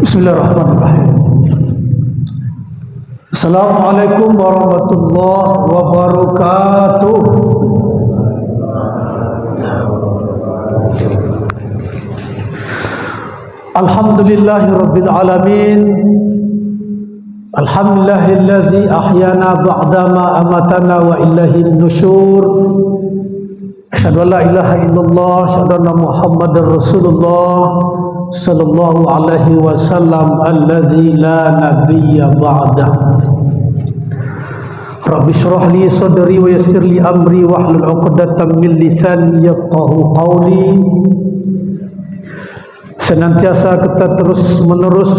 Bismillahirrahmanirrahim. Assalamualaikum warahmatullahi wabarakatuh. Alhamdulillahirabbil alamin. Alhamdulillahilladzi ahyana ba'dama amatana wa ilaihin nusyur. Asyhadu an la ilaha illallah, asyhadu anna Muhammadar Rasulullah sallallahu alaihi wasallam alladzi la nabiyya ba'dah. Rabbi shrah li sadri wa yassir li amri wahlul 'uqdatam min lisani yafqahu qawli. Senantiasa kita terus menerus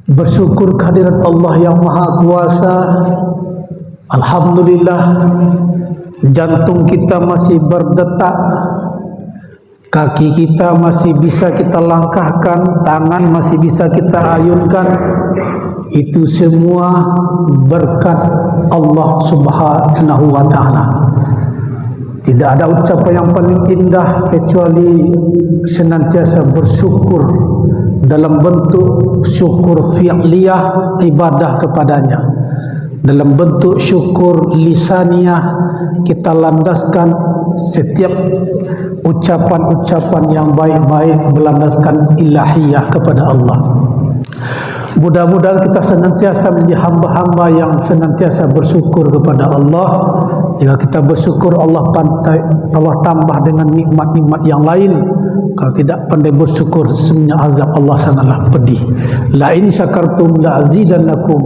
bersyukur kehadirat Allah yang Maha Kuasa. Alhamdulillah, jantung kita masih berdetak, kaki kita masih bisa kita langkahkan, tangan masih bisa kita ayunkan. Itu semua berkat Allah Subhanahu wa ta'ala. Tidak ada ucapan yang paling indah kecuali senantiasa bersyukur dalam bentuk syukur fi'liyah, ibadah kepadanya. Dalam bentuk syukur lisaniyah, kita landaskan setiap ucapan-ucapan yang baik-baik berlandaskan ilahiyah kepada Allah. Mudah-mudahan kita senantiasa menjadi hamba-hamba yang senantiasa bersyukur kepada Allah. Jika kita bersyukur, Allah tambah dengan nikmat-nikmat yang lain. Kalau tidak pandai bersyukur, sebenarnya azab Allah sangatlah pedih. La in syakartum la azidannakum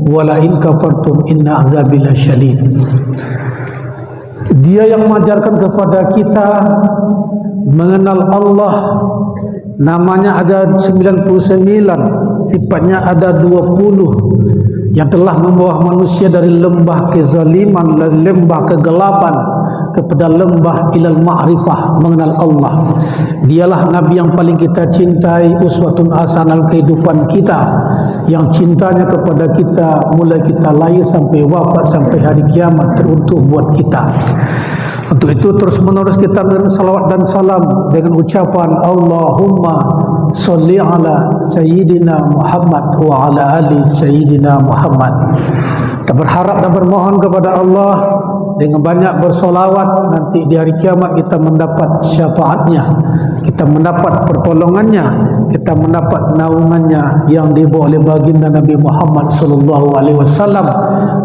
wa la in kafartum inna azabi lasyadid. Dia yang mengajarkan kepada kita mengenal Allah. Namanya ada 99, sifatnya ada 20, yang telah membawa manusia dari lembah kezaliman, dari lembah kegelapan kepada lembah ilal ma'rifah, mengenal Allah. Dialah Nabi yang paling kita cintai, uswatun hasanah kehidupan kita, yang cintanya kepada kita mulai kita lahir sampai wafat, sampai hari kiamat teruntuk buat kita. Untuk itu terus menerus kita berikan salawat dan salam dengan ucapan Allahumma sholli ala Sayyidina Muhammad wa ala ali Sayyidina Muhammad. Kita berharap dan bermohon kepada Allah dengan banyak bersolawat, nanti di hari kiamat kita mendapat syafaatnya, kita mendapat pertolongannya, kita mendapat naungannya yang dibawa oleh baginda Nabi Muhammad sallallahu alaihi wasallam.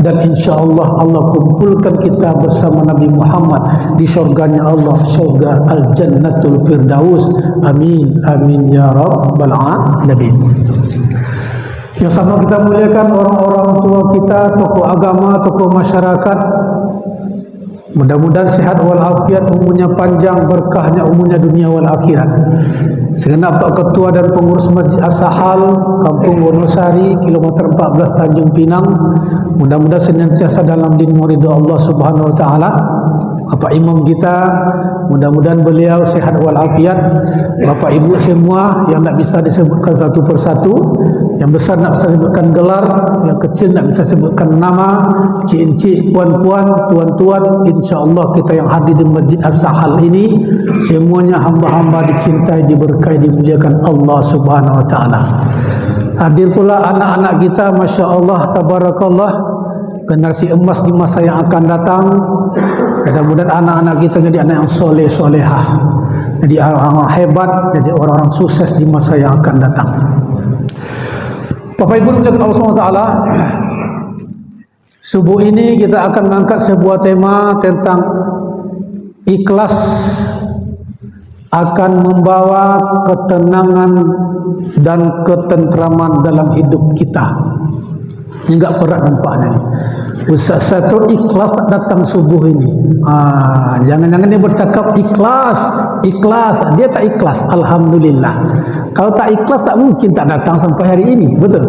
Dan insyaallah Allah kumpulkan kita bersama Nabi Muhammad di syurganya Allah, syurga Al-Jannatul Firdaus. Amin amin ya rabbal alamin. Yang sama kita muliakan orang-orang tua kita, tokoh agama, tokoh masyarakat. Mudah-mudahan sehat walafiat, umurnya panjang, berkahnya umurnya dunia wal akhirat. Segenap Pak Ketua dan pengurus Masjid As-Sahal Kampung Wonosari, kilometer 14 Tanjung Pinang, mudah-mudahan senantiasa dalam lindungan ridha Allah Subhanahu wa taala. Bapak Imam kita, mudah-mudahan beliau sehat walafiat. Bapak Ibu semua yang tak bisa disebutkan satu persatu, yang besar nak bisa sebutkan gelar, yang kecil nak bisa sebutkan nama, cik-cik, puan-puan, tuan-tuan, insya-Allah kita yang hadir di Masjid As-Sahal ini semuanya hamba-hamba dicintai, diberkahi, dimuliakan Allah Subhanahu wa taala. Hadir pula anak-anak kita, masya-Allah, tabarakallah, generasi emas di masa yang akan datang. Mudah-mudahan anak-anak kita jadi anak yang soleh solehah, jadi orang-orang hebat, jadi orang-orang sukses di masa yang akan datang. Bapak Ibu dimuliakan Allah Subhanahu wa taala, subuh ini kita akan mengangkat sebuah tema tentang ikhlas akan membawa ketenangan dan ketentraman dalam hidup kita. Ini enggak berat nampaknya ni. Ustaz satu ikhlas tak datang subuh ini. Jangan-jangan dia bercakap ikhlas, ikhlas. Dia tak ikhlas. Alhamdulillah. Kalau tak ikhlas tak mungkin tak datang sampai hari ini. Betul?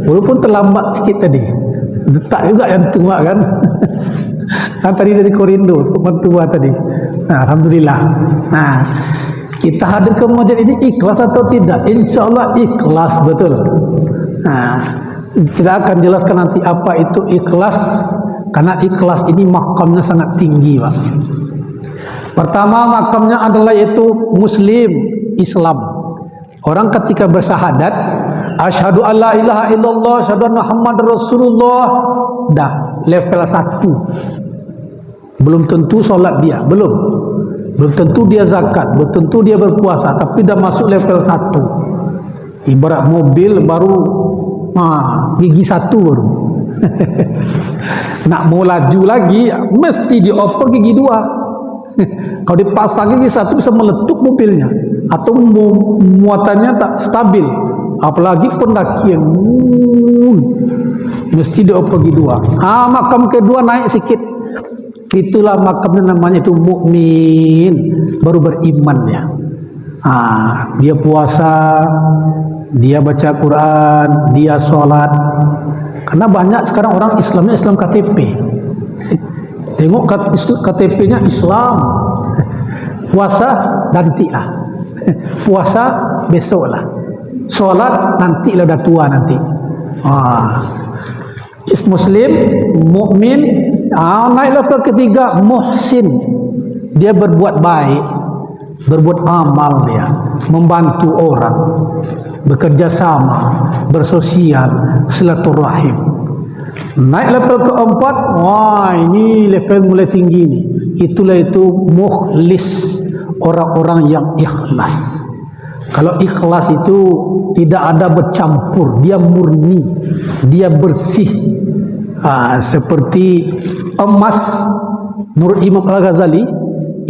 Walaupun terlambat sikit tadi. Tak juga yang tua kan. Kan tadi dari Korindo, mentua tadi. Alhamdulillah. Kita hadir ke masjid ini ikhlas atau tidak? InsyaAllah ikhlas, betul. Kita akan jelaskan nanti apa itu ikhlas, karena ikhlas ini makamnya sangat tinggi, Pak. Pertama makamnya adalah yaitu Muslim, Islam. Orang ketika bersyahadat, asyhadu alla ilaha illallah, asyhadu anna Muhammadar Rasulullah, dah level 1. Belum tentu solat dia, belum tentu dia zakat, belum tentu dia berpuasa, tapi dah masuk level 1. Ibarat mobil baru gigi 1 baru. Nak mau laju lagi mesti dioper gigi 2. Kalau dipasang gigi 1 bisa meletup mobilnya, atau muatannya tak stabil, apalagi pendakian mesti dioper gigi 2. Makam kedua naik sikit, itulah makamnya, namanya itu mukmin, baru beriman dia. Dia puasa, dia baca Quran, dia sholat. Karena banyak sekarang orang Islamnya Islam KTP. Tengok KTP-nya Islam, puasa nantilah, puasa besoklah, sholat nantilah, udah tua nanti. Muslim, mukmin. Naik level ketiga, muhsin, dia berbuat baik, berbuat amal, dia membantu orang, bekerja sama, bersosial, silaturahim. Naik level keempat, ini level mulai tinggi ni. Itulah itu mukhlis, orang-orang yang ikhlas. Kalau ikhlas itu tidak ada bercampur, dia murni, dia bersih. Seperti emas, menurut Imam Al-Ghazali,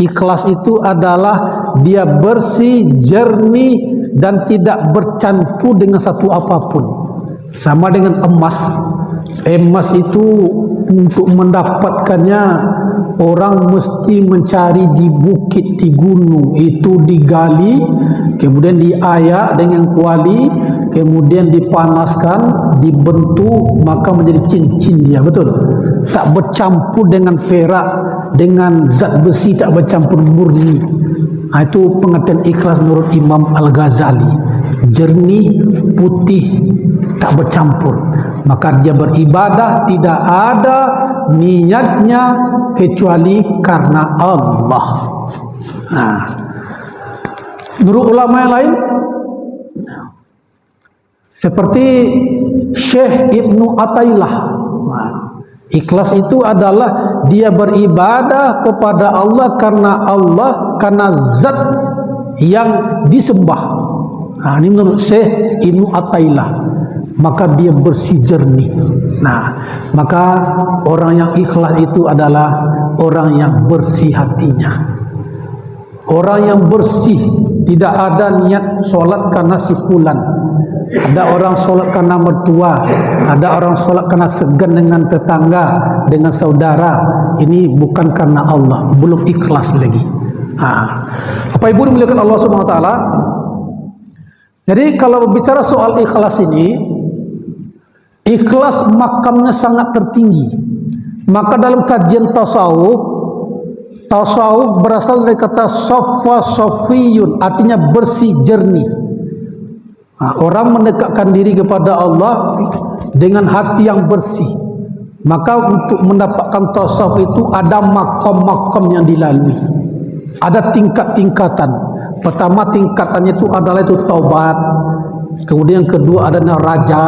ikhlas itu adalah dia bersih, jernih, dan tidak bercampur dengan satu apapun. Sama dengan emas. Emas itu untuk mendapatkannya orang mesti mencari di bukit, di gunung, itu digali, kemudian diayak dengan kuali, kemudian dipanaskan, dibentuk, maka menjadi cincin dia, betul? Tak bercampur dengan perak, dengan zat besi, tak bercampur, murni. Itu pengertian ikhlas menurut Imam Al-Ghazali. Jernih, putih, tak bercampur. Maka dia beribadah tidak ada niatnya kecuali karena Allah. Menurut ulama yang lain, seperti Syekh Ibnu Athaillah, ikhlas itu adalah dia beribadah kepada Allah, karena zat yang disembah. Ini menurut Syekh Ibnu Athaillah. Maka dia bersih, jernih. Maka orang yang ikhlas itu adalah orang yang bersih hatinya, orang yang bersih, tidak ada niat solat karena si fulan. Ada orang solat karena mertua, ada orang solat karena segan dengan tetangga, dengan saudara. Ini bukan karena Allah, belum ikhlas lagi. Bapak Ibu dimuliakan Allah Subhanahu wa taala. Jadi kalau bicara soal ikhlas ini, ikhlas makamnya sangat tertinggi. Maka dalam kajian tasawuf berasal dari kata saffa safiyun, artinya bersih, jernih. Orang mendekatkan diri kepada Allah dengan hati yang bersih. Maka untuk mendapatkan tasawuf itu ada makam-makam yang dilalui, ada tingkat-tingkatan. Pertama tingkatannya itu adalah itu taubat, kemudian yang kedua ada namanya raja,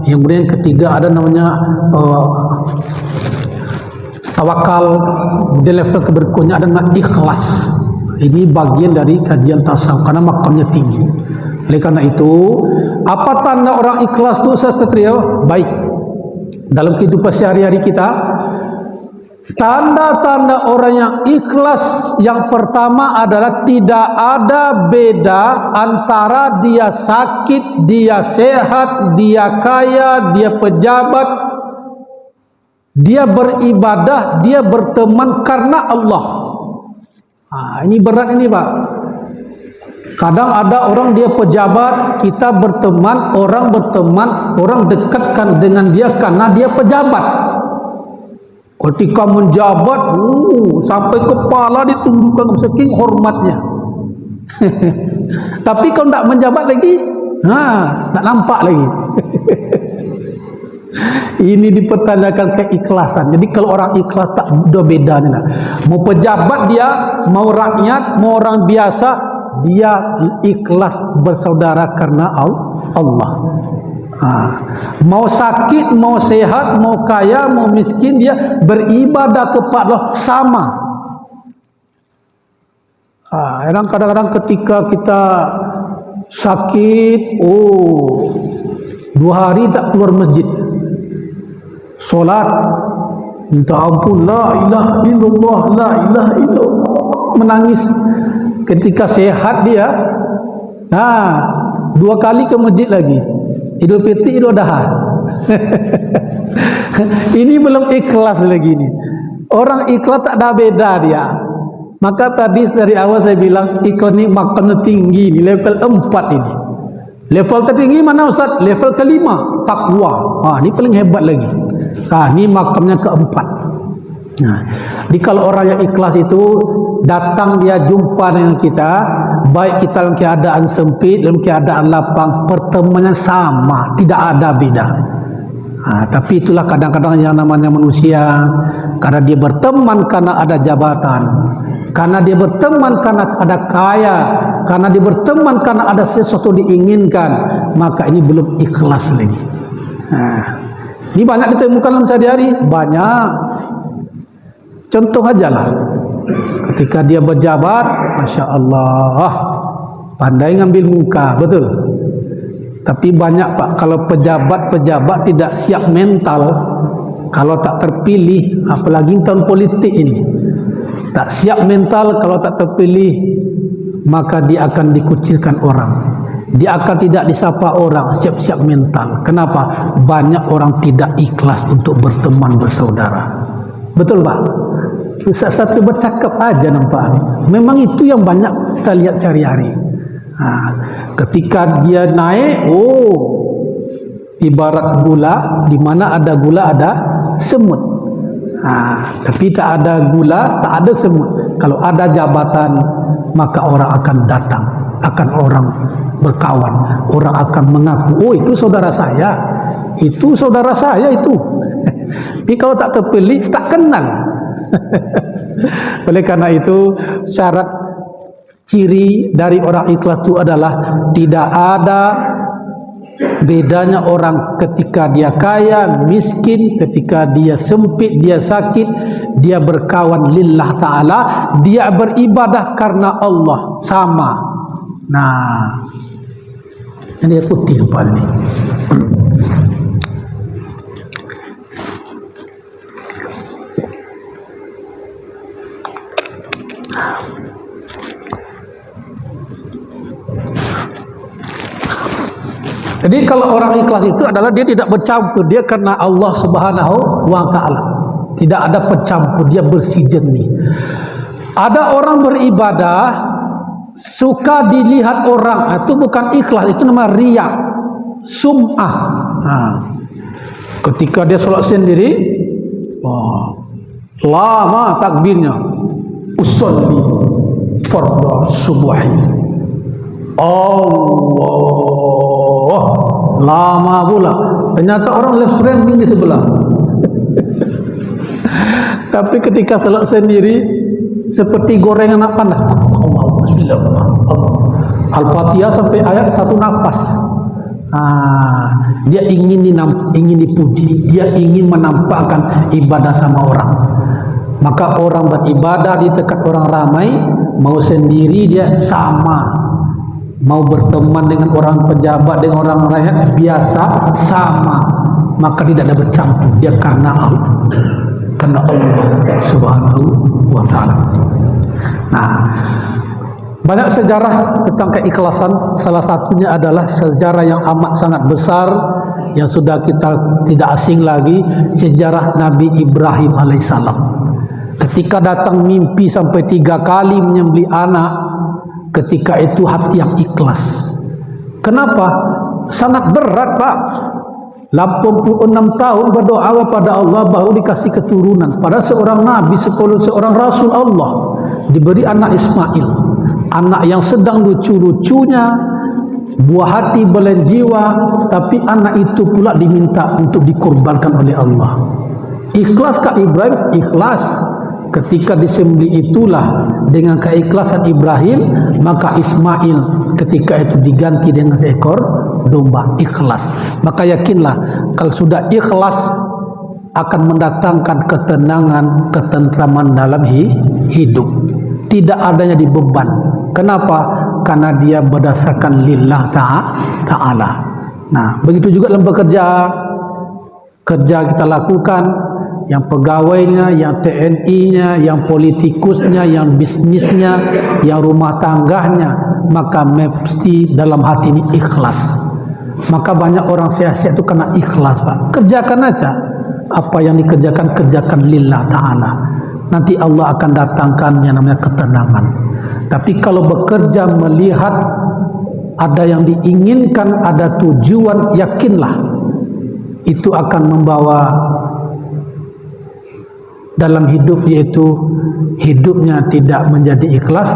yang kemudian yang ketiga ada namanya tawakal, kemudian level berikutnya ada namanya ikhlas. Ini bagian dari kajian tasawuf karena makamnya tinggi. Oleh karena itu, apa tanda orang ikhlas itu, Ustaz Satrio? Baik, dalam kehidupan sehari-hari kita, tanda-tanda orang yang ikhlas yang pertama adalah tidak ada beda antara dia sakit, dia sehat, dia kaya, dia pejabat, dia beribadah, dia berteman karena Allah. Ini berat ini, Pak. Kadang ada orang dia pejabat, kita berteman, orang dekatkan dengan dia karena dia pejabat. Ketika menjabat, sampai kepala ditundukkan, saking hormatnya. Tapi kalau tidak menjabat lagi, tak nampak lagi. Ini dipertanyakan keikhlasan. Jadi kalau orang ikhlas tak ada bedanya. Mau pejabat dia, mau rakyat, mau orang biasa, dia ikhlas bersaudara karena Allah. Mau sakit, mau sehat, mau kaya, mau miskin, dia beribadah kepada Allah sama. Kadang-kadang ketika kita sakit, 2 hari tak keluar masjid, solat, minta ampun, la ilaha illallah, la ilaha illallah, menangis. Ketika sehat dia, 2 kali ke masjid lagi, Idul Fitri, Idul Adha. Ini belum ikhlas lagi ni. Orang ikhlas tak ada beda dia. Maka tadi dari awal saya bilang ikhlas ni makannya tinggi ni, level 4 ini. Level tertinggi mana Ustaz? Level ke-5, takwa. Ni paling hebat lagi. Ni makamnya ke-4. Jadi kalau orang yang ikhlas itu datang, dia jumpa dengan kita, baik kita dalam keadaan sempit, dalam keadaan lapang, pertemuannya sama, tidak ada beda. Tapi itulah kadang-kadang yang namanya manusia, karena dia berteman karena ada jabatan, karena dia berteman karena ada kaya, karena dia berteman karena ada sesuatu diinginkan, maka ini belum ikhlas lagi. Ini banyak ditemukan dalam sehari-hari, banyak. Contoh aja lah, ketika dia berjabat, Masya Allah, pandai ngambil muka, betul. Tapi banyak Pak, kalau pejabat-pejabat tidak siap mental, kalau tak terpilih, apalagi tahun politik ini, tak siap mental, kalau tak terpilih, maka dia akan dikucilkan orang. Dia akan tidak disapa orang, siap-siap mental. Kenapa? Banyak orang tidak ikhlas untuk berteman bersaudara. Betul Pak? Satu bercakap aja nampak ni. Memang itu yang banyak kita lihat sehari-hari. Ketika dia naik, ibarat gula, di mana ada gula ada semut. Tapi tak ada gula, tak ada semut. Kalau ada jabatan, maka orang akan datang, akan orang berkawan, orang akan mengaku, itu saudara saya, itu saudara saya itu. Tapi kalau tak terpilih, tak kenal. Oleh karena itu, syarat ciri dari orang ikhlas itu adalah tidak ada bedanya orang ketika dia kaya, miskin, ketika dia sempit, dia sakit, dia berkawan lillah ta'ala, dia beribadah karena Allah, sama. Ini putih lupa ini. Jadi kalau orang ikhlas itu adalah dia tidak bercampur, dia karena Allah Subhanahu wa ta'ala. Tidak ada pencampur, dia bersih jernih. Ada orang beribadah suka dilihat orang, itu bukan ikhlas, itu nama riya, sum'ah. Ketika dia sholat sendiri, lama takbirnya, usolli fardhu subuhi, Allah, lama pula. Ternyata orang left framing di sebelah. Tapi ketika sholat sendiri, seperti gorengan anak panas. Al-Fatihah sampai ayat 1 nafas. Dia ingin dipuji, dia ingin menampakkan ibadah sama orang. Maka orang beribadah di dekat orang ramai, mau sendiri dia sama, mau berteman dengan orang pejabat, dengan orang rakyat biasa, sama. Maka tidak ada bercampur, dia karena Allah, karena Allah Subhanahu wa ta'ala. Banyak sejarah tentang keikhlasan. Salah satunya adalah sejarah yang amat sangat besar, yang sudah kita tidak asing lagi, sejarah Nabi Ibrahim alaihissalam. Ketika datang mimpi sampai 3 kali menyembelih anak, ketika itu hati yang ikhlas. Kenapa? Sangat berat Pak. 86 tahun berdoa kepada Allah baru dikasih keturunan. Pada seorang Nabi, seorang Rasul Allah, diberi anak Ismail, anak yang sedang lucu-lucunya, buah hati belahan jiwa, tapi anak itu pula diminta untuk dikorbankan oleh Allah. Ikhlas Kak Ibrahim? Ikhlas. ketika disembelih itulah dengan keikhlasan Ibrahim, maka Ismail ketika itu diganti dengan seekor domba. Ikhlas. Maka yakinlah kalau sudah ikhlas akan mendatangkan ketenangan, ketentraman dalam hidup. Tidak adanya di beban. Kenapa? Karena dia berdasarkan lillah ta'ala. Nah, begitu juga dalam bekerja. Kerja kita lakukan, yang pegawainya, yang TNI-nya, yang politikusnya, yang bisnisnya, yang rumah tangganya, maka mesti dalam hati ini ikhlas. Maka banyak orang sia-sia itu karena ikhlas, Pak. Kerjakan aja apa yang dikerjakan, kerjakan lillah ta'ala. Nanti Allah akan datangkan yang namanya ketenangan. Tapi kalau bekerja melihat ada yang diinginkan, ada tujuan, yakinlah itu akan membawa dalam hidup, yaitu hidupnya tidak menjadi ikhlas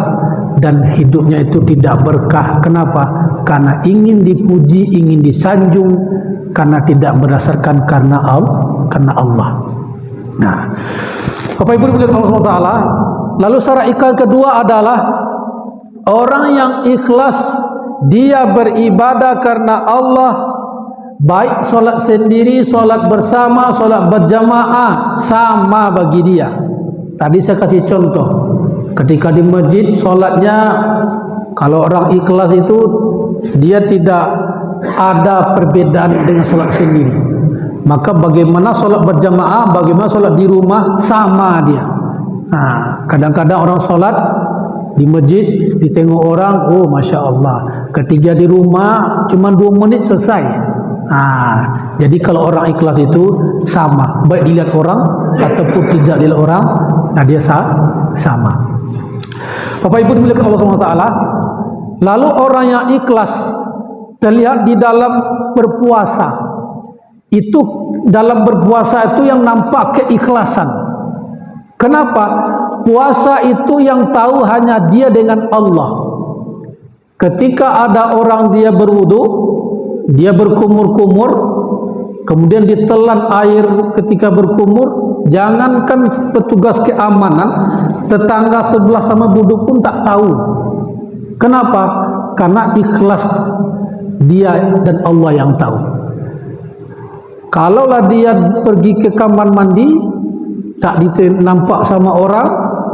dan hidupnya itu tidak berkah. Kenapa? Karena ingin dipuji, ingin disanjung, karena tidak berdasarkan karena Allah. Nah, Bapak Ibu dimuliakan Allah SWT. Lalu syarat ikhlas kedua adalah orang yang ikhlas, dia beribadah karena Allah, baik solat sendiri, solat bersama, solat berjamaah, sama bagi dia. Tadi saya kasih contoh, ketika di masjid solatnya, kalau orang ikhlas itu dia tidak ada perbedaan dengan solat sendiri. Maka bagaimana solat berjamaah, bagaimana solat di rumah, sama dia. Nah, kadang-kadang orang solat di masjid ditengok orang, oh Masya Allah. Ketika di rumah cuma 2 menit selesai. Nah, jadi kalau orang ikhlas itu sama, baik dilihat orang ataupun tidak dilihat orang, nah dia sama. Bapak Ibu dimuliakan Allah SWT. Lalu orang yang ikhlas terlihat di dalam berpuasa. Itu dalam berpuasa itu yang nampak keikhlasan. Kenapa? Puasa itu yang tahu hanya dia dengan Allah. Ketika ada orang dia berwudu, dia berkumur-kumur, kemudian ditelan air ketika berkumur, jangankan petugas keamanan, tetangga sebelah sama wudu pun tak tahu. Kenapa? Karena ikhlas dia dan Allah yang tahu. Kalaulah dia pergi ke kamar mandi, tak nampak sama orang,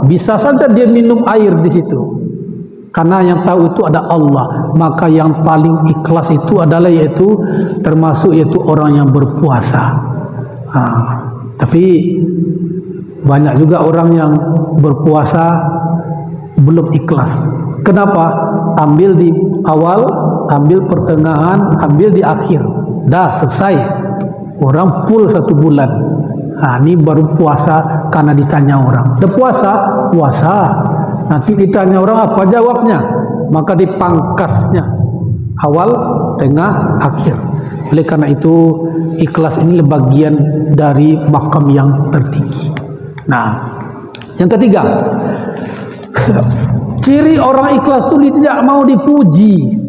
bisa saja dia minum air di situ. Karena yang tahu itu ada Allah. Maka yang paling ikhlas itu adalah yaitu orang yang berpuasa. Tapi banyak juga orang yang berpuasa belum ikhlas. Kenapa? Ambil di awal, ambil pertengahan, ambil di akhir. Dah selesai. Orang full 1 bulan. Ini baru puasa karena ditanya orang. Dah puasa? Puasa. Nanti ditanya orang apa jawabnya? Maka dipangkasnya. Awal, tengah, akhir. Oleh karena itu, ikhlas ini bagian dari makam yang tertinggi. Nah, yang ketiga, ciri orang ikhlas itu tidak mau dipuji.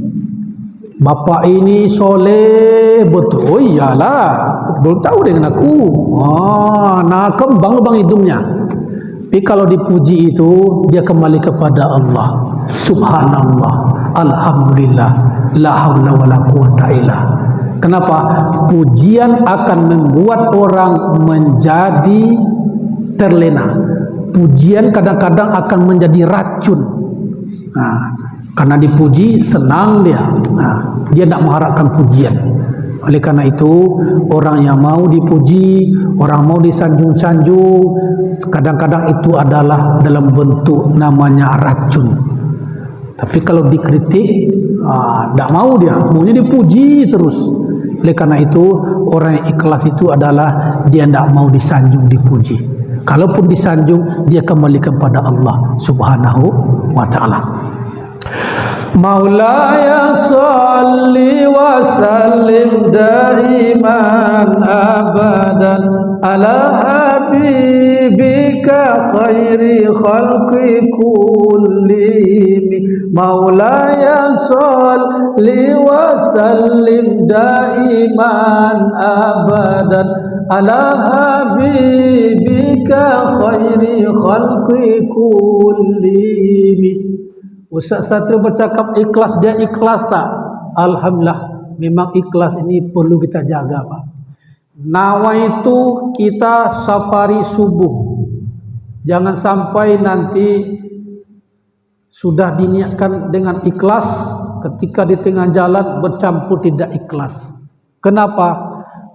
Bapak ini soleh betul. Oh iyalah, belum tahu dengan aku. Nah kembang bang hidungnya. Tapi kalau dipuji itu dia kembali kepada Allah. Subhanallah, alhamdulillah, la haula wala quwata illa. Kenapa? Pujian akan membuat orang menjadi terlena. Pujian kadang-kadang akan menjadi racun. Karena dipuji senang dia. Dia tidak mengharapkan pujian. Oleh karena itu, orang yang mau dipuji, orang mau disanjung-sanjung, kadang-kadang itu adalah dalam bentuk namanya racun. Tapi kalau dikritik, tidak mau dia, maunya dipuji terus. Oleh karena itu, orang yang ikhlas itu adalah dia tidak mau disanjung, dipuji. Kalaupun disanjung, dia kembali kepada Allah Subhanahu wa ta'ala. Maulaya salli wa sallim daiman abadan ala habibika khairi khalqi kullihim. Maulaya salli wa sallim daiman abadan ala habibika khairi khalqi kullihim. Ustaz Satrio bercakap ikhlas, dia ikhlas tak? Alhamdulillah, memang ikhlas ini perlu kita jaga, Pak. Nawaitu kita safari subuh. Jangan sampai nanti sudah diniatkan dengan ikhlas, ketika di tengah jalan bercampur tidak ikhlas. Kenapa?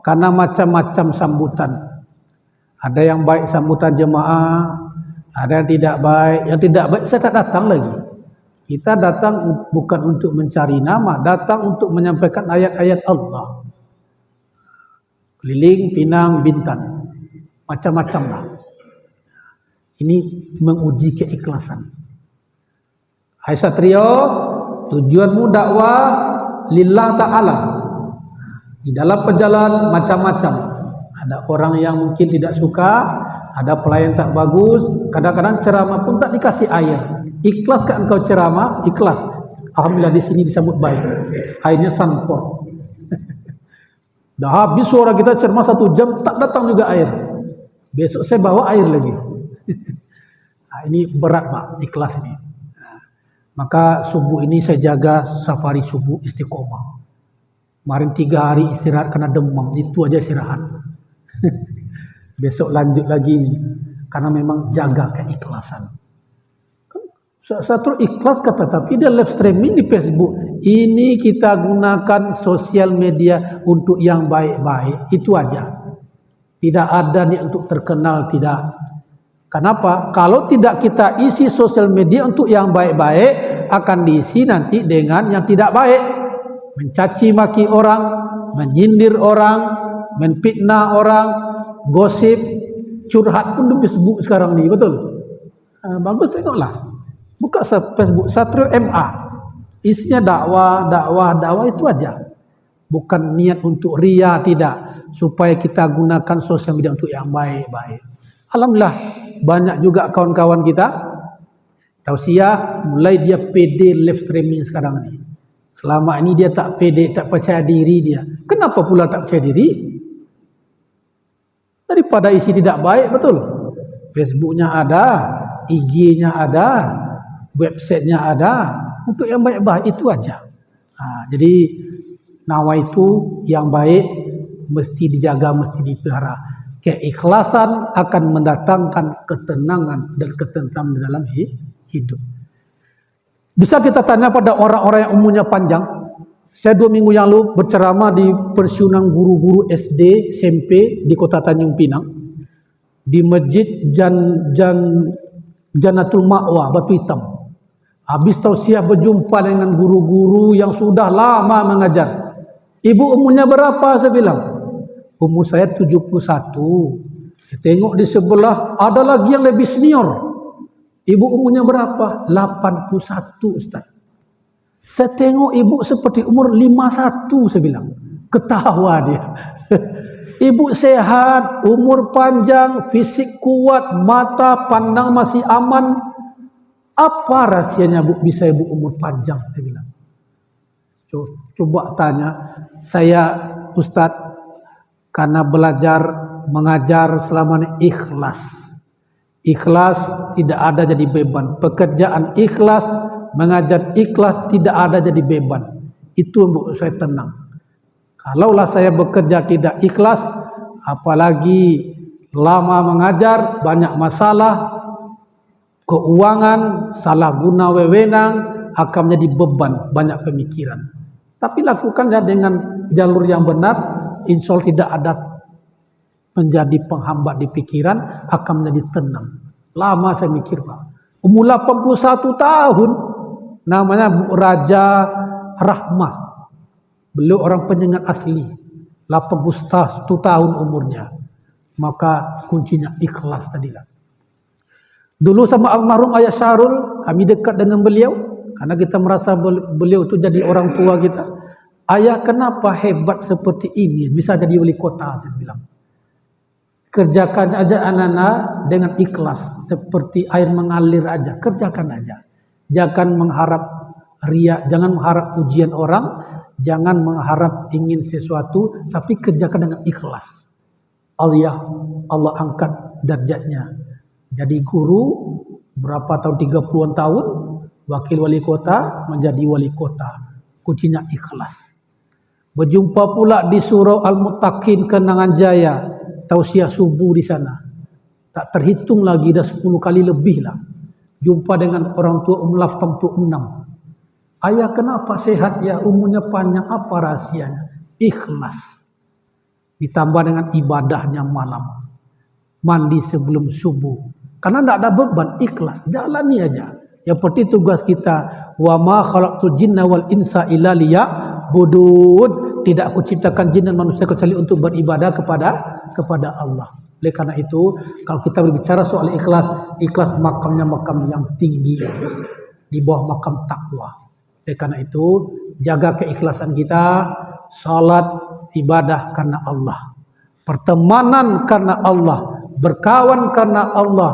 Karena macam-macam sambutan. Ada yang baik sambutan jemaah, ada yang tidak baik. Yang tidak baik saya tak datang lagi. Kita datang bukan untuk mencari nama, datang untuk menyampaikan ayat-ayat Allah. Keliling, Pinang, Bintan, macam-macam lah. Ini menguji keikhlasan. Hai Satrio, tujuanmu dakwah lillah ta'ala. Di dalam perjalanan macam-macam. Ada orang yang mungkin tidak suka, ada pelayan tak bagus, kadang-kadang ceramah pun tak dikasih air. Ikhlas kan engkau ceramah? Ikhlas. Alhamdulillah di sini disambut baik. Airnya sanpor. Dah habis suara kita ceramah 1 jam, tak datang juga air. Besok saya bawa air lagi. Nah, ini berat Pak, ikhlas ini. Maka subuh ini saya jaga safari subuh istiqomah. Kemarin 3 hari istirahat karena demam, itu aja istirahat. Besok lanjut lagi nih, karena memang jaga keikhlasan. Satu ikhlas kata, tapi dia live streaming di Facebook. Ini kita gunakan sosial media untuk yang baik-baik, itu aja. Tidak ada nih untuk terkenal, tidak. Kenapa? Kalau tidak kita isi sosial media untuk yang baik-baik, akan diisi nanti dengan yang tidak baik. Mencaci maki orang, menyindir orang, menfitnah orang, gosip, curhat pun di Facebook sekarang nih, betul? Bagus, tengoklah. Buka Facebook Satrio MA. Isinya dakwah itu aja. Bukan niat untuk ria, tidak. Supaya kita gunakan sosial media untuk yang baik-baik. Alhamdulillah, banyak juga kawan-kawan kita tausiah, mulai dia PD live streaming sekarang ini. Selama ini dia tak pede, tak percaya diri dia. Kenapa pula tak percaya diri? Daripada isi tidak baik, betul. Facebooknya ada, IG-nya ada, websitenya ada. Untuk yang baik-baik itu aja. Jadi nawaitu yang baik mesti dijaga, mesti dipelihara. Keikhlasan akan mendatangkan ketenangan dan ketentraman dalam hidup. Bisa kita tanya pada orang-orang yang umurnya panjang. Saya 2 minggu yang lalu berceramah di pensiunan guru-guru SD, SMP di Kota Tanjung Pinang. Di Masjid Janatul Ma'wa, Batu Hitam. Habis tausiah berjumpa dengan guru-guru yang sudah lama mengajar. Ibu umurnya berapa? Saya bilang. Umur saya 71. Saya tengok di sebelah ada lagi yang lebih senior. Ibu umurnya berapa? 81, Ustaz. Saya tengok ibu seperti umur 51, saya bilang. Ketawa dia. Ibu sehat, umur panjang, fisik kuat, mata pandang masih aman. Apa rahasianya Bu bisa ibu umur panjang? Saya bilang. Coba tanya. Saya Ustaz, karena belajar mengajar selama ini ikhlas. Ikhlas tidak ada jadi beban. Pekerjaan ikhlas, mengajar ikhlas tidak ada jadi beban. Itu membuat saya tenang. Kalaulah saya bekerja tidak ikhlas, apalagi lama mengajar, banyak masalah, keuangan, salah guna wewenang, akan menjadi beban, banyak pemikiran. Tapi lakukannya dengan jalur yang benar, insya Allah tidak ada menjadi penghambat di pikiran, akan menjadi tenang. Lama saya mikir Pak. Umur 81 tahun, namanya Bu Raja Rahmah. Beliau orang penyengat asli. 81 tahun umurnya. Maka kuncinya ikhlas tadilah. Dulu sama almarhum Ayah Syarul, kami dekat dengan beliau. Karena kita merasa beliau itu jadi orang tua kita. Ayah kenapa hebat seperti ini? Bisa jadi wali kota, saya bilang. Kerjakan aja anak-anak dengan ikhlas. Seperti air mengalir aja. Kerjakan aja. Jangan mengharap riya, jangan mengharap pujian orang, jangan mengharap ingin sesuatu, tapi kerjakan dengan ikhlas. Allah angkat derajatnya. Jadi guru berapa tahun, 30-an tahun, wakil wali kota menjadi wali kota. Kuncinya ikhlas. Berjumpa pula di surau Al-Muttaqin Kenangan Jaya, tausiah subuh di sana. Tak terhitung lagi, dah 10 kali lebih lah. Jumpa dengan orang tua umur 86. Ayah, kenapa sehat ya, umurnya panjang, apa rahasianya? Ikhlas. Ditambah dengan ibadahnya malam, mandi sebelum subuh, karena tidak ada beban, ikhlas, jalani aja. Yang penting tugas kita, wa ma khalaqtul jinna wal insa illa liya'budun. Tidak aku ciptakan jin dan manusia kecuali untuk beribadah kepada Allah. Oleh karena itu, kalau kita berbicara soal ikhlas, ikhlas makamnya makam yang tinggi, di bawah makam takwa. Oleh karena itu, jaga keikhlasan kita, salat, ibadah karena Allah, pertemanan karena Allah, berkawan karena Allah,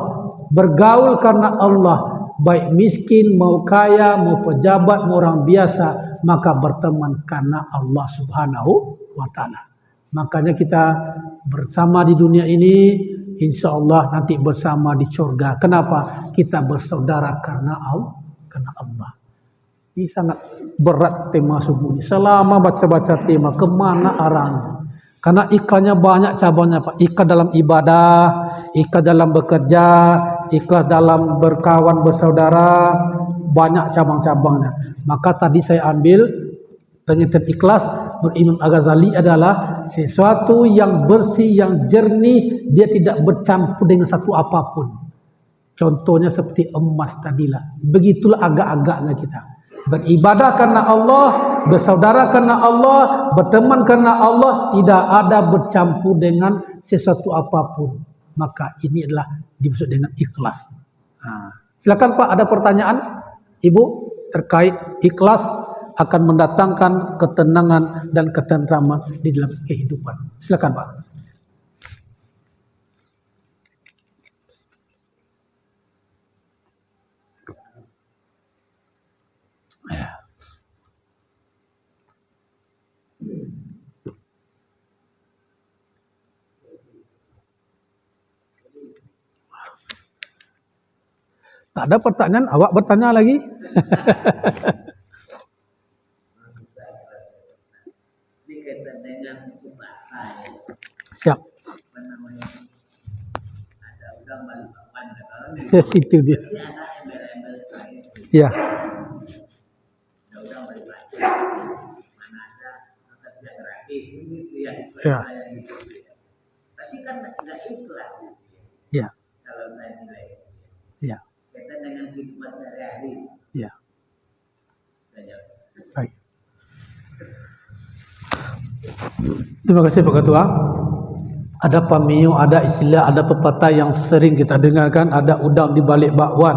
bergaul karena Allah, baik miskin mau kaya, mau pejabat, mau orang biasa, maka berteman karena Allah Subhanahu wa ta'ala. Makanya kita bersama di dunia ini, insya Allah nanti bersama di surga. Kenapa? Kita bersaudara karena Allah. Ini sangat berat tema subuh ini. Selama baca-baca tema, kemana arahnya? Karena iklannya banyak cabangnya, Pak. Ikhlas dalam ibadah, ikhlas dalam bekerja, ikhlas dalam berkawan, bersaudara, banyak cabang-cabangnya. Maka tadi saya ambil pengertian ikhlas menurut Imam Al-Ghazali adalah sesuatu yang bersih, yang jernih, dia tidak bercampur dengan satu apapun. Contohnya seperti emas tadilah. Begitulah agak-agaknya kita. Beribadah karena Allah, bersaudara karena Allah, berteman karena Allah, tidak ada bercampur dengan sesuatu apapun. Maka ini adalah dimaksud dengan ikhlas. Silakan Pak, ada pertanyaan Ibu terkait ikhlas akan mendatangkan ketenangan dan ketentraman di dalam kehidupan. Silakan Pak. Ya. Tak ada pertanyaan, awak bertanya lagi. Siap. Itu dia. Ya. Ya. Tapi kan tidak ikhlas. Ya. Kalau saya nilai. Ya. Kita dengan kehidupan sehari-hari. Ya. Baik. Terima kasih Pak Ketua. Ada pamiu, ada istilah, ada pepatah yang sering kita dengarkan, ada udang di balik bakwan,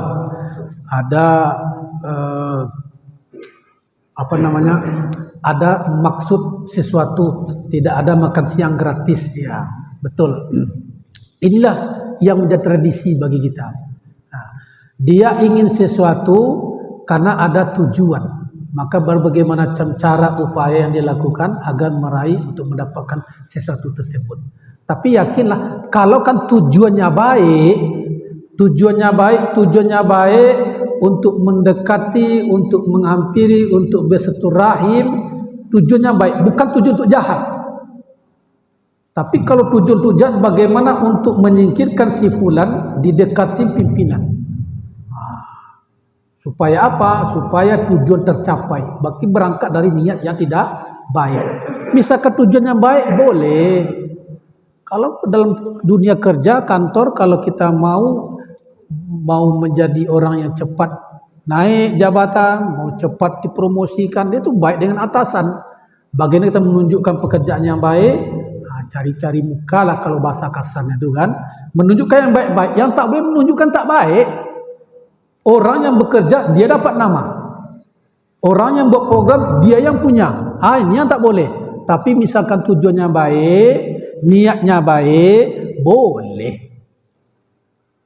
ada ada maksud sesuatu, tidak ada makan siang gratis. Ya, betul. Inilah yang menjadi tradisi bagi kita. Nah, dia ingin sesuatu karena ada tujuan, maka bagaimana cara upaya yang dilakukan agar meraih untuk mendapatkan sesuatu tersebut. Tapi yakinlah, kalau kan tujuannya baik untuk mendekati, untuk menghampiri, untuk bersilaturahim, tujuannya baik, bukan tujuan untuk jahat. Tapi kalau tujuan untuk jahat, bagaimana untuk menyingkirkan si fulan, didekati pimpinan. Supaya apa? Supaya tujuan tercapai. Bagi berangkat dari niat yang tidak baik. Misalkan tujuannya baik, boleh. Kalau dalam dunia kerja, kantor, kalau kita mau menjadi orang yang cepat naik jabatan, mau cepat dipromosikan, dia itu baik dengan atasan. Bagaimana kita menunjukkan pekerjaan yang baik, cari-cari muka lah kalau bahasa kasarnya itu kan. Menunjukkan yang baik-baik, yang tak boleh menunjukkan tak baik. Orang yang bekerja, dia dapat nama. Orang yang buat program, dia yang punya. Ini yang tak boleh. Tapi misalkan tujuannya baik, niatnya baik, boleh.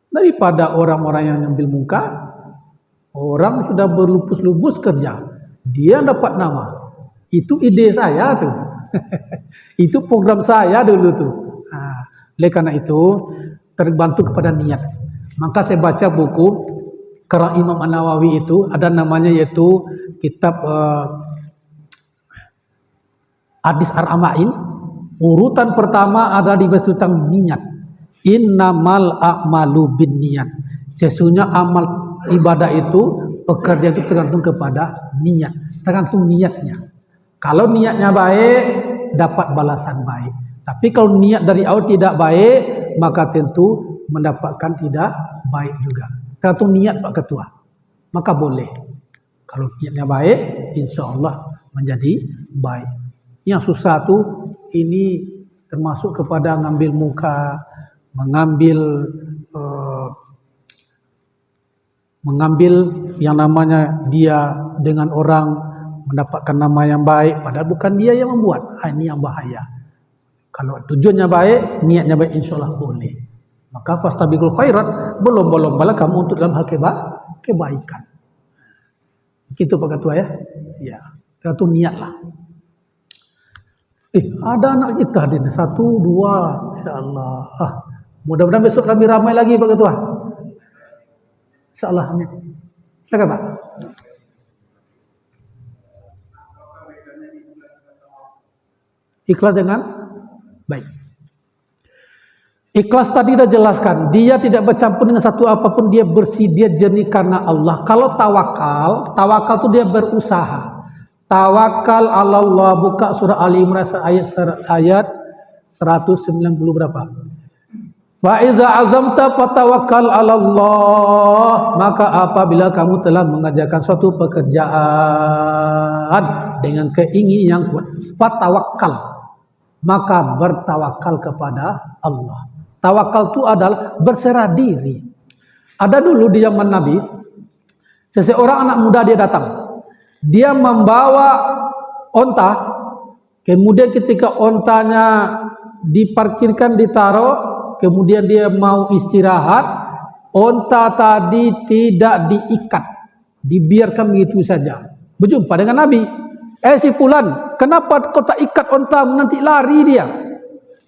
Daripada orang-orang yang ngambil muka, orang sudah berlupus-lupus kerja, dia dapat nama. Itu ide saya tuh. Itu program saya dulu tuh. Oleh karena itu terbantu kepada niat. Maka saya baca buku karang Imam An-Nawawi itu ada namanya yaitu kitab Hadis Ar-Ama'in. Urutan pertama ada dibahas tentang niat. Innamal a'malu bin niat. Sesungguhnya amal ibadah itu, pekerjaan itu tergantung kepada niat, tergantung niatnya. Kalau niatnya baik, dapat balasan baik. Tapi kalau niat dari awal tidak baik, maka tentu mendapatkan tidak baik juga. Tergantung niat Pak Ketua. Maka boleh. Kalau niatnya baik, insya Allah menjadi baik. Yang susah tuh ini termasuk kepada ngambil muka, mengambil yang namanya dia dengan orang mendapatkan nama yang baik, padahal bukan dia yang membuat. Ini yang bahaya. Kalau tujuannya baik, niatnya baik, insya Allah boleh. Maka fastabiqul khairat, berlomba-lombalah kamu untuk dalam hal kebaikan. Gitu Pak Ketua ya. Ya, itu niatlah. Ada anak kita di 1, 2, insyaallah. Mudah-mudahan besok lebih ramai lagi Pak Ketua. Insyaallah, amin. Silakan Pak. Ikhlas dengan baik. Ikhlas tadi dah jelaskan, dia tidak bercampur dengan satu apapun, dia bersih, dia jernih karena Allah. Kalau tawakal itu dia berusaha. Tawakal ala Allah, buka surah Ali Imran ayat 190 berapa? Fa iza azamta fatawakkal ala Allah, maka apabila kamu telah mengerjakan suatu pekerjaan dengan keinginan yang kuat, fatawakkal, maka bertawakal kepada Allah. Tawakal itu adalah berserah diri. Ada dulu di zaman Nabi, seseorang anak muda dia datang. Dia membawa onta, kemudian ketika ontanya diparkirkan, ditaruh, kemudian dia mau istirahat, onta tadi tidak diikat, dibiarkan begitu saja. Berjumpa dengan Nabi, si fulan, kenapa kau tak ikat onta, nanti lari dia?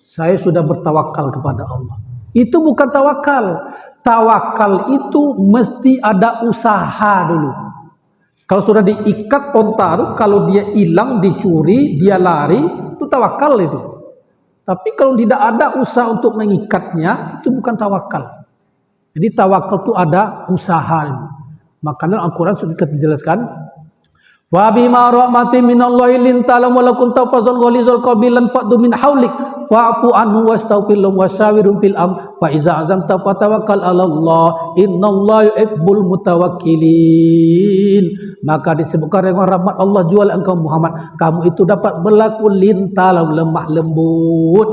Saya sudah bertawakal kepada Allah. Itu bukan tawakal. Tawakal itu mesti ada usaha dulu. Kalau sudah diikat onta, kalau dia hilang, dicuri, dia lari, itu tawakal itu. Tapi kalau tidak ada usaha untuk mengikatnya, itu bukan tawakal. Jadi tawakal itu ada usaha. Makanya Al-Quran sudah dijelaskan. Wa bima rahmatin minallahi lintalam wa lakum tafazul ghalizul qabilan fa'du min haulik fa'fu anhu wastaghfir lahum wasyawirhum fil fa iza azamta fatawakkal 'ala Allah innallaha yuhibbul mutawakkilin. Maka disebutkan dengan rahmat Allah jual engkau Muhammad, kamu itu dapat berlaku lintalam, lemah lembut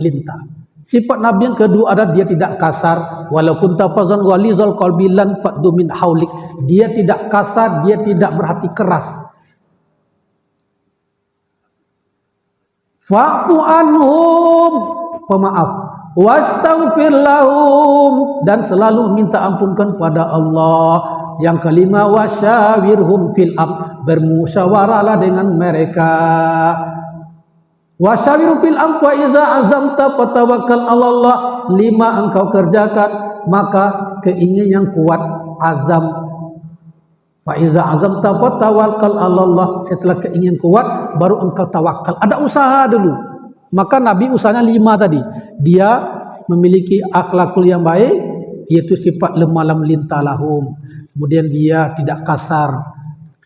lintah. Sifat Nabi yang kedua ada dia tidak kasar, walaupun tafazan ghalizal qalbilan fa'du min haulik. Dia tidak kasar, dia tidak berhati keras. Fa'fu anhum, pemaaf. Wastaghfir lahum, dan selalu minta ampunkan pada Allah. Yang kelima, wasyawirhum fil amr, bermusyawarahlah dengan mereka. Wasyawiru fil amr fa iza azamta fatawakkal 'ala Allah. 5 engkau kerjakan, maka keinginan yang kuat, azam. Fa iza azamta fatawakkal 'ala Allah. Setelah keinginan kuat, baru engkau tawakal. Ada usaha dulu. Maka Nabi usahanya 5 tadi. Dia memiliki akhlakul yang baik, yaitu sifat lemah lintah lahum. Kemudian dia tidak kasar.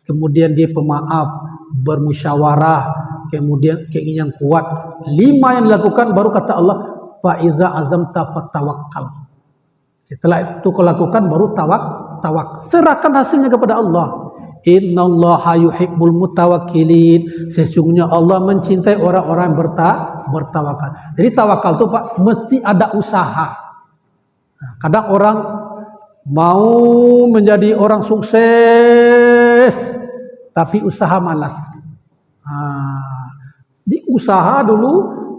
Kemudian dia pemaaf, bermusyawarah, kemudian keinginan kuat. 5 yang dilakukan, baru kata Allah, fa iza azamta fatawakkal. Setelah itu kau lakukan, baru tawakal. Serahkan hasilnya kepada Allah. Innallaha yuhibbul mutawakkilin. Sesungguhnya Allah mencintai orang-orang yang bertawakal. Jadi tawakal itu Pak, mesti ada usaha. Kadang orang mau menjadi orang sukses, tapi usaha malas. Di usaha dulu,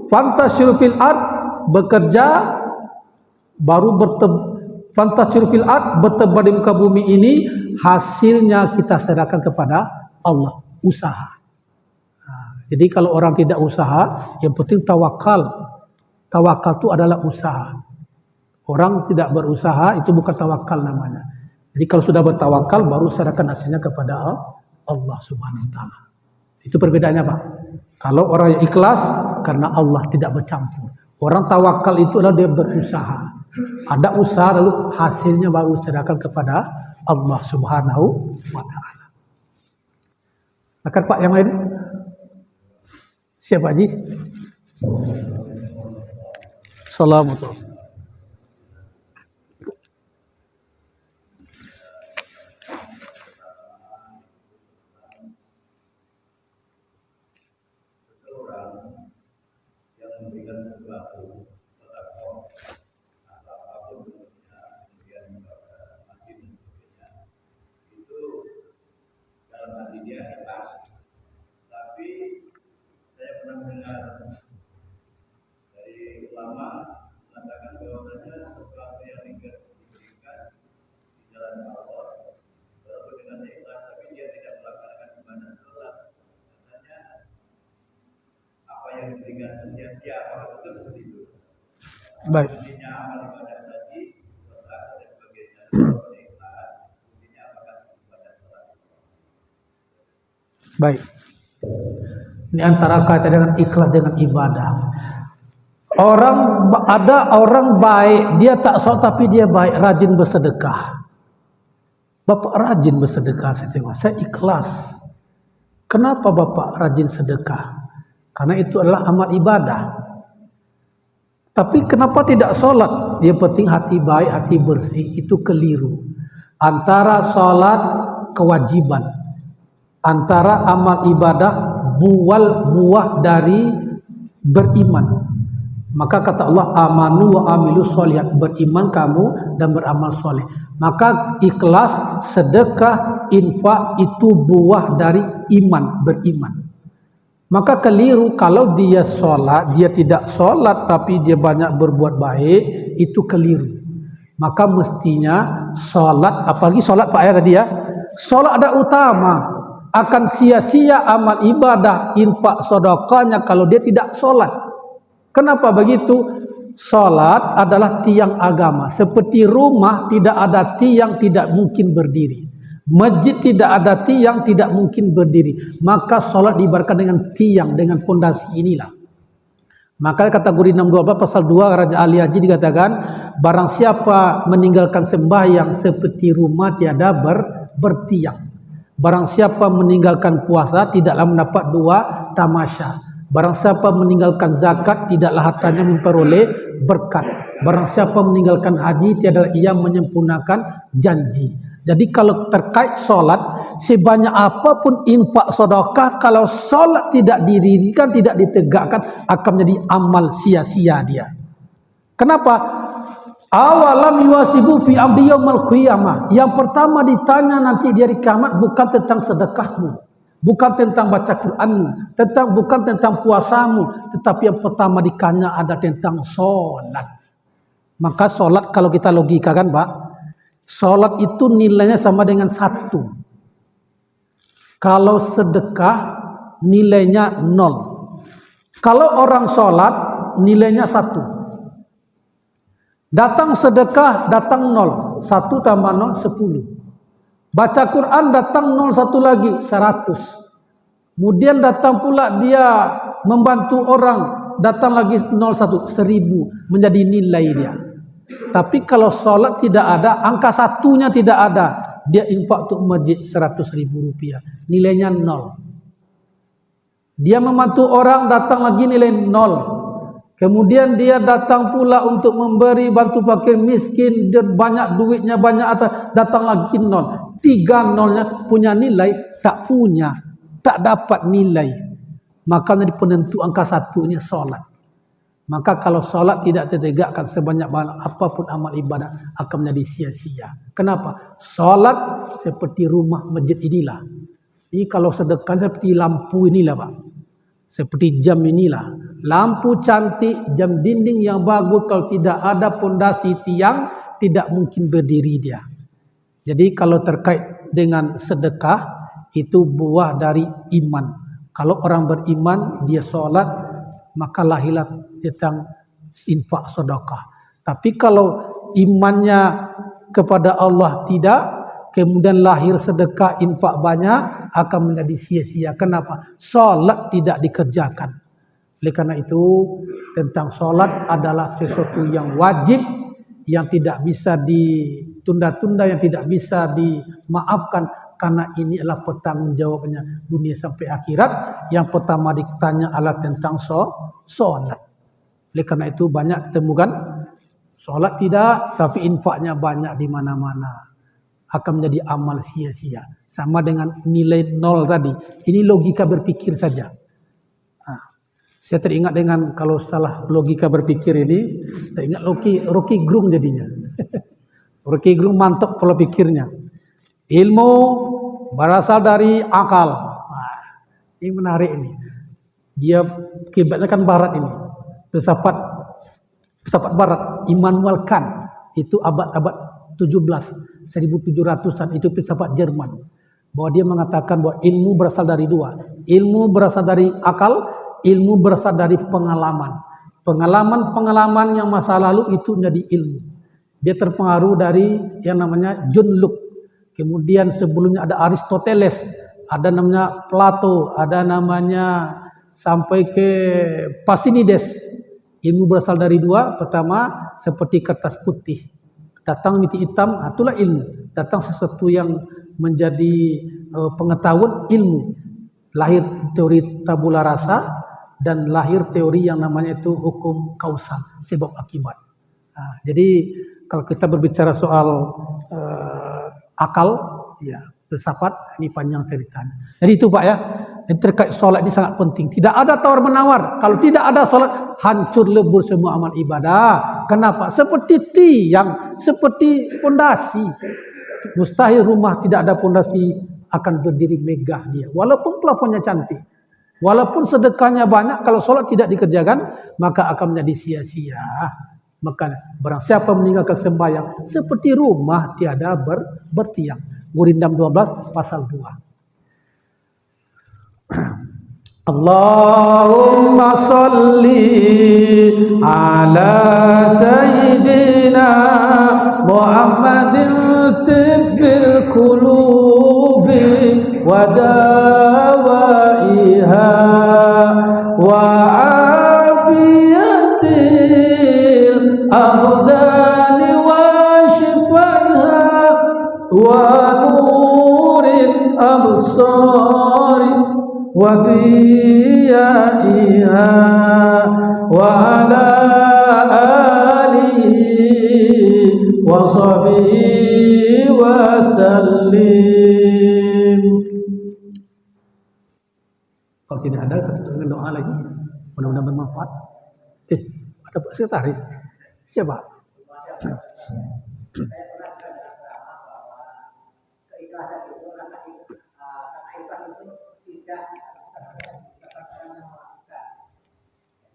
fantasiru fil ard, bekerja, baru fantasiru fil ard, bertebar di muka bumi ini, hasilnya kita serahkan kepada Allah. Usaha. Jadi kalau orang tidak usaha, yang penting tawakal. Tawakal itu adalah usaha. Orang tidak berusaha itu bukan tawakal namanya. Jadi kalau sudah bertawakal baru serahkan hasilnya kepada Allah Subhanahu wa taala. Itu perbedaannya, Pak. Kalau orang yang ikhlas karena Allah tidak bercampur. Orang tawakal itu adalah dia berusaha. Ada usaha lalu hasilnya baru serahkan kepada Allah Subhanahu wa taala. Akan Pak yang lain? Siapa Haji? Assalamualaikum. Memberikan sesuatu sedekah atau apapun bentuknya, kemudian masjid dan sebagainya, itu dalam hati dia ikhlas. Tapi saya pernah mendengar dari ulama mengatakan bahwasanya sesuatu yang diberikan di jalan Allah walaupun dengan ikhlas tapi dia tidak melaksanakan ibadah sholat, katanya apa yang diberikan sia-sia, apa betul seperti itu? Baik. Intinya amal ibadah tadi, sholat dan sebagainya, kalau ikhlas, intinya apakah ibadah sholat? Baik. Ini antara kaitan dengan ikhlas dengan ibadah. Ada orang baik, dia tak sholat tapi dia baik, rajin bersedekah. Bapak rajin bersedekah, saya tengok, saya ikhlas. Kenapa Bapak rajin sedekah? Karena itu adalah amal ibadah. Tapi kenapa tidak sholat? Yang penting hati baik, hati bersih, itu keliru. Antara sholat kewajiban, antara amal ibadah buah dari beriman. Maka kata Allah, amanu wa amilu sholihat, beriman kamu dan beramal soleh. Maka ikhlas, sedekah, infak itu buah dari iman, beriman. Maka keliru kalau dia sholat, dia tidak sholat tapi dia banyak berbuat baik, itu keliru. Maka mestinya sholat, apalagi sholat Pak ayat tadi ya, sholat ada utama, akan sia-sia amal ibadah, infak, sedekahnya kalau dia tidak sholat. Kenapa begitu? Sholat adalah tiang agama. Seperti rumah tidak ada tiang tidak mungkin berdiri. Masjid tidak ada tiang tidak mungkin berdiri. Maka sholat diibaratkan dengan tiang, dengan pondasi inilah. Maka kata Guri 612 pasal 2 Raja Ali Haji dikatakan, barang siapa meninggalkan sembahyang seperti rumah tiada bertiang. Barang siapa meninggalkan puasa tidaklah mendapat 2 tamasya. Barang siapa meninggalkan zakat tidaklah hartanya memperoleh berkat. Barang siapa meninggalkan haji tidaklah ia menyempurnakan janji. Jadi kalau terkait solat, sebanyak apapun infak sedekah, kalau solat tidak didirikan, tidak ditegakkan, akan menjadi amal sia-sia dia. Kenapa? Awalam yuasibu fi amri yaumil qiyamah. Yang pertama ditanya nanti di hari kiamat bukan tentang sedekahmu, bukan tentang baca Qur'anmu, bukan tentang puasamu, tetapi yang pertama ditanya ada tentang solat. Maka solat kalau kita logikakan, Pak, solat itu nilainya sama dengan 1. Kalau sedekah nilainya 0. Kalau orang solat nilainya 1. Datang sedekah datang 0. 1 tambah 0 10. Baca Quran datang 0 1 lagi 100. Kemudian datang pula dia membantu orang, datang lagi 0 1 1000 menjadi nilai dia. Tapi kalau sholat tidak ada, angka 1-nya tidak ada, dia infak untuk masjid 100.000 rupiah, nilainya 0. Dia membantu orang, datang lagi nilai 0. Kemudian dia datang pula untuk memberi bantu fakir miskin, dia banyak duitnya, banyak atas, datang lagi 0. 3 nolnya punya nilai, tak punya, tak dapat nilai. Maka menjadi penentu angka 1-nya sholat. Maka kalau sholat tidak ditegakkan sebanyak-banyak apapun amal ibadah akan menjadi sia-sia. Kenapa? Sholat seperti rumah masjid inilah. Ini kalau sedekah seperti lampu inilah, Pak. Seperti jam inilah. Lampu cantik, jam dinding yang bagus, kalau tidak ada pondasi tiang tidak mungkin berdiri dia. Jadi kalau terkait dengan sedekah itu buah dari iman. Kalau orang beriman dia sholat, maka lahirlah tentang infak sedekah. Tapi kalau imannya kepada Allah tidak, kemudian lahir sedekah infak banyak, akan menjadi sia-sia. Kenapa? Salat tidak dikerjakan. Oleh karena itu, tentang salat adalah sesuatu yang wajib, yang tidak bisa ditunda-tunda, yang tidak bisa dimaafkan, karena ini adalah pertanggungjawabannya dunia sampai akhirat. Yang pertama ditanya adalah tentang salat. Oleh karena itu banyak ditemukan salat tidak, tapi infaknya banyak di mana-mana, akan menjadi amal sia-sia. Sama dengan nilai 0 tadi. Ini logika berpikir saja. Saya teringat dengan kalau salah logika berpikir ini, teringat Rocky Gerung jadinya. Rocky Gerung mantap pola pikirnya. Ilmu berasal dari akal. Ini menarik ini. Dia kiblatnya kan barat ini. Filsafat barat, Immanuel Kant. Itu abad 17, 1700-an, itu filsafat Jerman. Bahwa dia mengatakan bahwa ilmu berasal dari dua. Ilmu berasal dari akal, ilmu berasal dari pengalaman. Pengalaman yang masa lalu itu menjadi ilmu. Dia terpengaruh dari yang namanya John Locke. Kemudian sebelumnya ada Aristoteles, ada namanya Plato, ada namanya sampai ke Pasinides. Ilmu berasal dari dua. Pertama, seperti kertas putih. Datang bintik hitam, itulah ilmu. Datang sesuatu yang menjadi pengetahuan, ilmu. Lahir teori tabula rasa dan lahir teori yang namanya itu hukum kausal, sebab akibat. Jadi kalau kita berbicara soal akal, ya filsafat, ini panjang ceritanya. Jadi itu Pak ya, terkait sholat ini sangat penting. Tidak ada tawar menawar. Kalau tidak ada sholat, hancur lebur semua amal ibadah. Kenapa? Seperti tiang, seperti fondasi. Mustahil rumah tidak ada fondasi akan berdiri megah dia. Walaupun plafonnya cantik, walaupun sedekahnya banyak, kalau sholat tidak dikerjakan, maka akan menjadi sia-sia. Maka barang siapa meninggalkan sembahyang, seperti rumah tiada bertiang. Gurindam 12 pasal 2. Allahumma salli ala sayyidina Muhammadin tibbil qulubi wa dawaiha wa afiyatil abdani wa shifaiha wa nuril absari wa diyaiha wa ala alihi wa sahbihi wa sallim. Kalau tidak ada, kita tutup dengan doa lagi. Mudah-mudahan bermanfaat. Ada Pak Sekretaris? Siapa? Keikhlasan itu rasa kata ikhlas itu tidak seperti yang melakukan.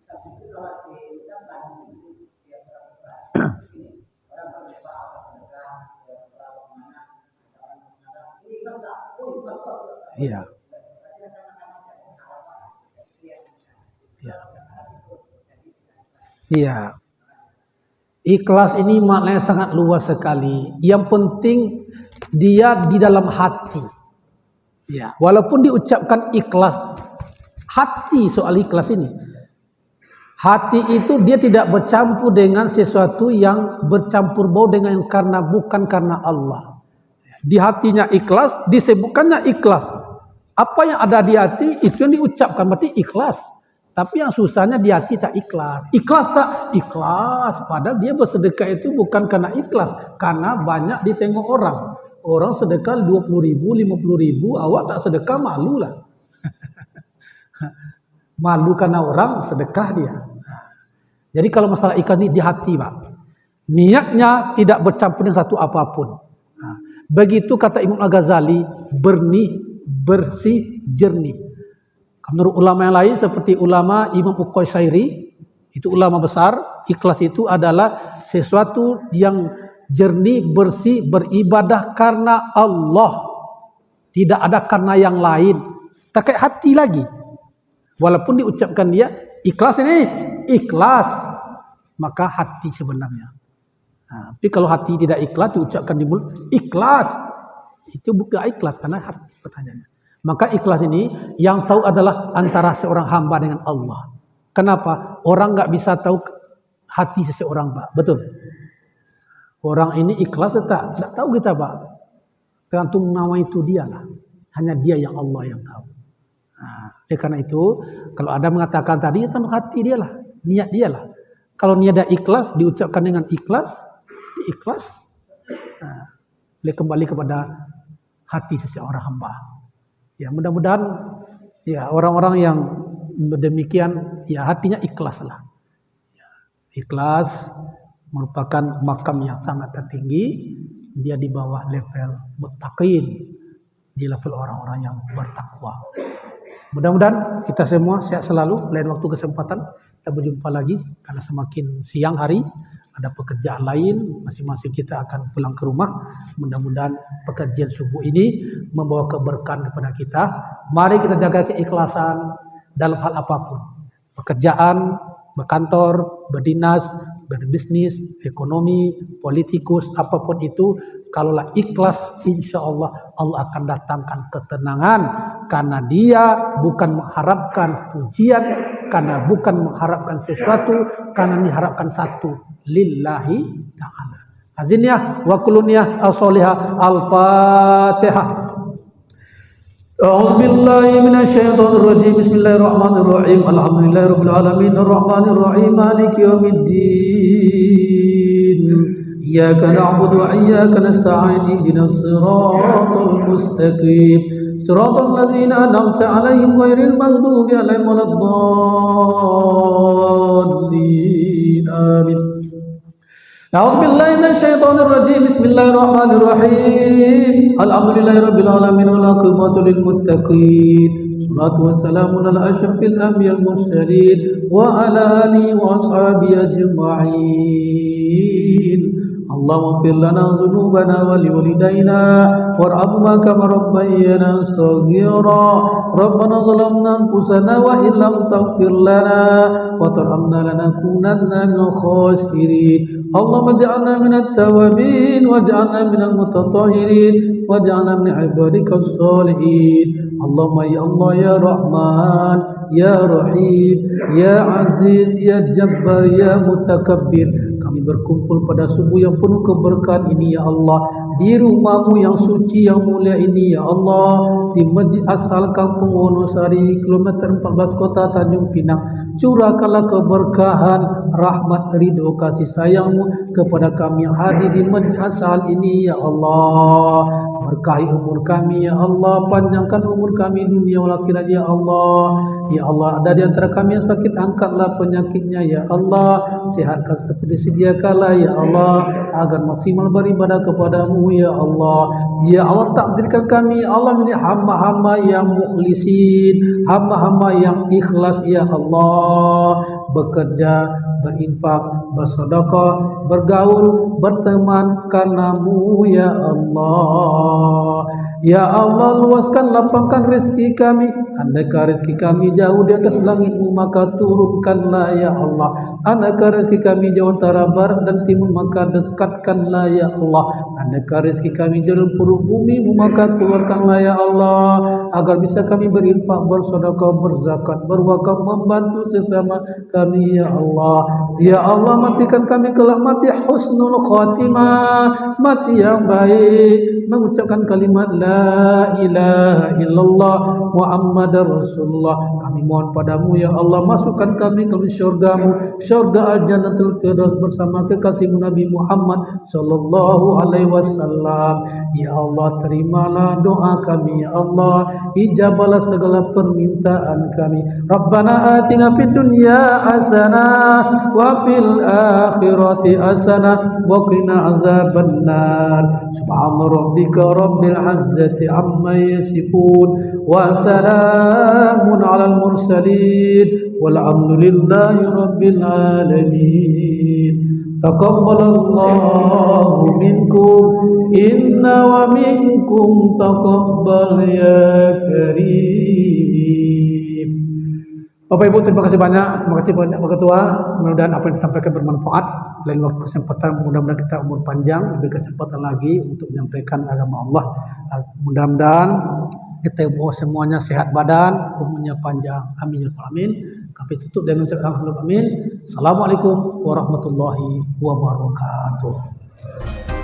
Tapi itu kalau diucapkan di situ dia berikhlas. Ini orang berdoa apa sedekah, orang mana, orang ini ikhlas tak? Oh ikhlas kok. Iya. Iya. Ikhlas ini maknanya sangat luas sekali. Yang penting dia di dalam hati. Ya, walaupun diucapkan ikhlas, hati soal ikhlas ini. Hati itu dia tidak bercampur dengan sesuatu yang bercampur bau dengan bukan karena Allah. Di hatinya ikhlas, disebutkannya ikhlas. Apa yang ada di hati itu yang diucapkan berarti ikhlas. Tapi yang susahnya di hati tak ikhlas. Ikhlas tak? Ikhlas. Padahal dia bersedekah itu bukan karena ikhlas. Karena banyak ditengok orang. Orang sedekah 20.000, 50.000. Awak tak sedekah, malu lah. Malu karena orang sedekah dia. Jadi kalau masalah ikhlas ini di hati Pak. Niatnya tidak bercampur dengan satu apapun. Begitu kata Imam Al-Ghazali. Bersih, jernih. Menurut ulama yang lain seperti ulama Imam Uqaysairi, itu ulama besar, ikhlas itu adalah sesuatu yang jernih, bersih, beribadah karena Allah. Tidak ada karena yang lain. Terkait hati lagi. Walaupun diucapkan dia ikhlas ini, ikhlas. maka hati sebenarnya. Tapi kalau hati tidak ikhlas diucapkan di mulut ikhlas, itu bukan ikhlas karena hati pertanyaannya. Maka ikhlas ini yang tahu adalah antara seorang hamba dengan Allah. Kenapa? Orang nggak bisa tahu hati seseorang, Pak. Betul. Orang ini ikhlas tak tahu kita, Pak. Tergantung nama itu dialah. Hanya dia yang Allah yang tahu. Karena itu kalau ada mengatakan tadi tentang hati dialah, niat dialah. Kalau niat ada ikhlas diucapkan dengan ikhlas, ikhlas. Boleh kembali kepada hati seseorang hamba. Ya mudah-mudahan ya orang-orang yang demikian ya hatinya ikhlas lah. Ya, ikhlas merupakan makam yang sangat tertinggi. Dia di bawah level muttaqin, di level orang-orang yang bertakwa. Mudah-mudahan kita semua sehat selalu. Lain waktu kesempatan kita berjumpa lagi karena semakin siang hari ada pekerjaan lain, masing-masing kita akan pulang ke rumah. Mudah-mudahan pekerjaan subuh ini membawa keberkahan kepada kita. Mari kita jaga keikhlasan dalam hal apapun. Pekerjaan, berkantor, berdinas, berbisnis, ekonomi, politikus, apapun itu, kalaulah ikhlas, insya Allah Allah akan datangkan ketenangan. Karena dia bukan mengharapkan pujian, karena bukan mengharapkan sesuatu, karena diharapkan satu, lillahi ta'ala. Haziniyah wa kuluniyah as-solihah al-fatihah. أعوذ بالله من الشيطان الرجيم بسم الله الرحمن الرحيم الحمد لله رب العالمين الرحمن الرحيم مالك يوم الدين إياك نعبد وإياك نستعين اهدنا الصراط المستقيم صراط الذين أنعمت عليهم غير المغضوب عليهم ولا الضالين آمين. أعوذ بالله من الشيطان الرجيم بسم الله الرحمن الرحيم الحمد لله رب العالمين والعاقبة للمتقين والصلاة والسلام على أشرف الأنبياء المرسلين وعلى آله وأصحابه أجمعين. اللهم اغفر لنا ذنوبنا ولوالدينا وارحمهما كما ربيانا صغيرا. ربنا ظلمنا أنفسنا وإن لم تغفر لنا وترحمنا لنكونن من الخاسرين. اللهم اجعلنا من التوابين واجعلنا من المتطهرين واجعلنا من عبادك الصالحين. اللهم يا الله يا رحمن يا رحيم يا عزيز يا جبار يا متكبر. Kami berkumpul pada subuh yang penuh keberkahan ini ya Allah, di rumahmu yang suci yang mulia ini ya Allah, di Masjid Asal Kampung Wonosari kilometer 14 Kota Tanjung Pinang. Curahkanlah keberkahan, rahmat, ridho, kasih sayangmu kepada kami yang hadir di Masjid Asal ini ya Allah. Berkahi umur kami ya Allah, panjangkan umur kami dunia wal akhirat ya Allah. Ya Allah, ada di antara kami yang sakit, angkatlah penyakitnya ya Allah, sehatkan seperti sedia kala ya Allah, agar maksimal beribadah kepadamu ya Allah. Ya Allah, takdirkan kami ya Allah menjadi hamba-hamba yang mukhlisin, hamba-hamba yang ikhlas ya Allah, bekerja, berinfak, bersedekah, bergaul, berteman karenamu ya Allah. Ya Allah, luaskan, lapangkan rezeki kami. Andaikan rezeki kami jauh di atas langitmu, maka turunkanlah ya Allah. Andaikan rezeki kami jauh antara barat dan timur, maka dekatkanlah ya Allah. Andaikan rezeki kami jauh di perut bumi, maka keluarkanlah ya Allah, agar bisa kami berinfak, bersedekah, berzakat, berwakaf, membantu sesama kami ya Allah. Ya Allah, matikan kami kelak mati husnul khatimah, mati yang baik, mengucapkan kalimat la ilaha illallah Muhammadar Rasulullah. Kami mohon padamu ya Allah, masukkan kami ke syurgamu, syurga Al-Jannatul Firdaus bersama kekasihmu Nabi Muhammad sallallahu alaihi wasallam. Ya Allah, terimalah doa kami ya Allah, ijabalah segala permintaan kami. Rabbana atina fid dunya hasanah wa fil akhirati hasanah wa qina azabannar. Subhana rabbika rabbil izzati amma yasifun wa salamun alal mursalin walhamdulillahi rabbil alamin. Taqabbalallahu minkum inna wa minkum taqabbal ya karim. Bapak Ibu, terima kasih banyak. Terima kasih banyak Pak Ketua. Mudah-mudahan apa yang disampaikan bermanfaat. Lain waktu kesempatan mudah-mudahan kita umur panjang, lebih kesempatan lagi untuk menyampaikan agama Allah. Mudah-mudahan kita semuanya sehat badan, umurnya panjang. Amin ya rabbal alamin. Kami tutup dengan ucapan amin. Assalamualaikum warahmatullahi wabarakatuh.